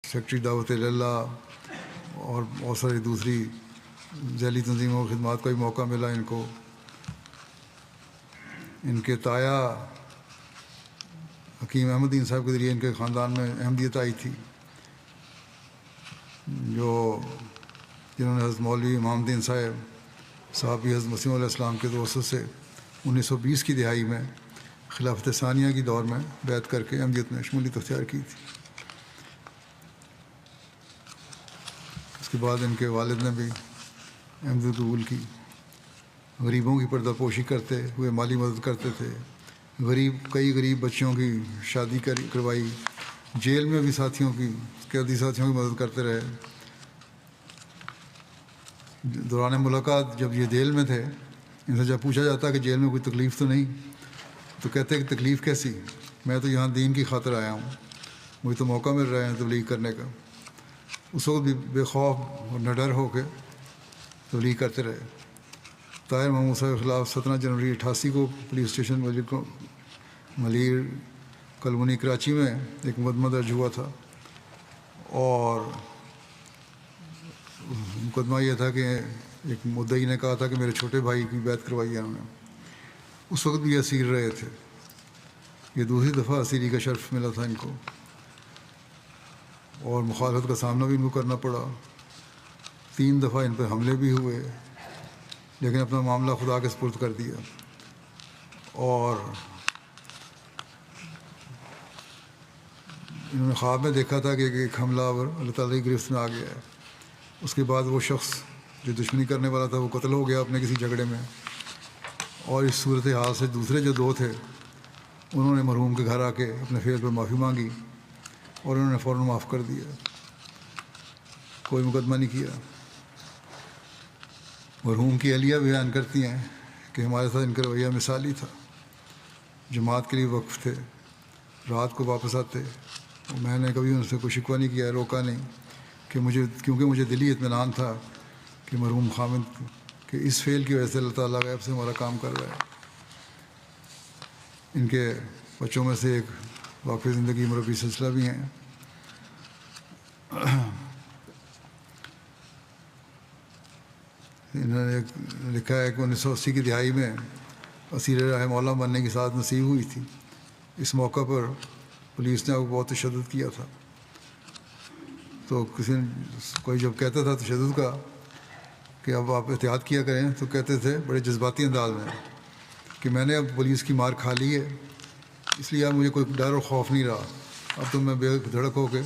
Secretary دعوت اللہ اور بہت ساری دوسری ذیلی تنظیموں کی خدمات کا بھی موقع ملا ان کو. ان کے تایا حکیم احمد دین صاحب کے ذریعے ان کے خاندان میں احمدیت آئی تھی، جنہوں نے حضرت مولوی امام الدین صاحب حضرت مسیح علیہ السلام کے دوستوں سے 1920 کی دہائی میں خلافت ثانیہ کی دور میں بیعت کر کے احمدیت میں شمولیت اختیار کی تھی. اس کے بعد ان کے والد نے بھی احمدیت قبول کی. غریبوں کی پردہ پوشی کرتے ہوئے مالی مدد کرتے تھے. کئی غریب بچوں کی شادی کروائی. جیل میں بھی قیدی ساتھیوں کی مدد کرتے رہے. دوران ملاقات جب یہ جیل میں تھے، ان سے جب پوچھا جاتا کہ جیل میں کوئی تکلیف تو نہیں، تو کہتے کہ تکلیف کیسی، میں تو یہاں دین کی خاطر آیا ہوں، مجھے تو موقع مل رہا ہے تبلیغ کرنے کا. اس وقت بھی بے خوف اور نڈر ہو کے تبلیغ کرتے رہے. طاہر محمود صاحب کے خلاف 17 جنوری 88 کو police station Malir colony Karachi میں ایک مقدمہ درج ہوا تھا، اور مقدمہ یہ تھا کہ ایک مدعی نے کہا تھا کہ میرے چھوٹے بھائی کی بیعت کروائی ہے انہوں نے. اس وقت بھی اسیر رہے تھے. یہ دوسری دفعہ اسیری کا شرف ملا تھا ان کو، اور مخالفت کا سامنا بھی ان کو کرنا پڑا. 3 دفعہ ان پر حملے بھی ہوئے، لیکن اپنا معاملہ خدا کے سپرد کر دیا. اور انہوں نے خواب میں دیکھا تھا کہ ایک حملہ آور اللہ تعالیٰ کی گرفت میں آ گیا ہے. اس کے بعد وہ شخص جو دشمنی کرنے والا تھا وہ قتل ہو گیا اپنے کسی جھگڑے میں. اور اس صورتحال سے دوسرے جو 2 تھے انہوں نے مرحوم کے گھر آ کے اپنے فعل پر معافی مانگی، اور انہوں نے فوراً معاف کر دیا، کوئی مقدمہ نہیں کیا. مرحوم کی اہلیہ بیان کرتی ہیں کہ ہمارے ساتھ ان کا رویہ مثالی تھا. جماعت کے لیے وقف تھے، رات کو واپس آتے. میں نے کبھی ان سے کوئی شکوہ نہیں کیا، روکا نہیں، کیونکہ مجھے دلی اطمینان تھا کہ مرحوم خامد کہ اس فعل کی وجہ سے اللہ تعالیٰ غیب سے ہمارا کام کر رہا ہے. ان کے بچوں میں سے ایک واقعی زندگی مربی سلسلہ بھی ہیں. انہوں نے لکھا ہے کہ 1980 کی دہائی میں اسیر راہ مولا بننے کی سعادت نصیب ہوئی تھی. اس موقع پر پولیس نے بہت تشدد کیا تھا. تو کوئی جب کہتا تھا تشدد کا کہ اب آپ احتیاط کیا کریں، تو کہتے تھے بڑے جذباتی انداز میں کہ میں نے اب پولیس کی مار کھا لی ہے، اس لیے اب مجھے کوئی ڈر اور خوف نہیں رہا، اب تو میں بے دھڑک ہو کے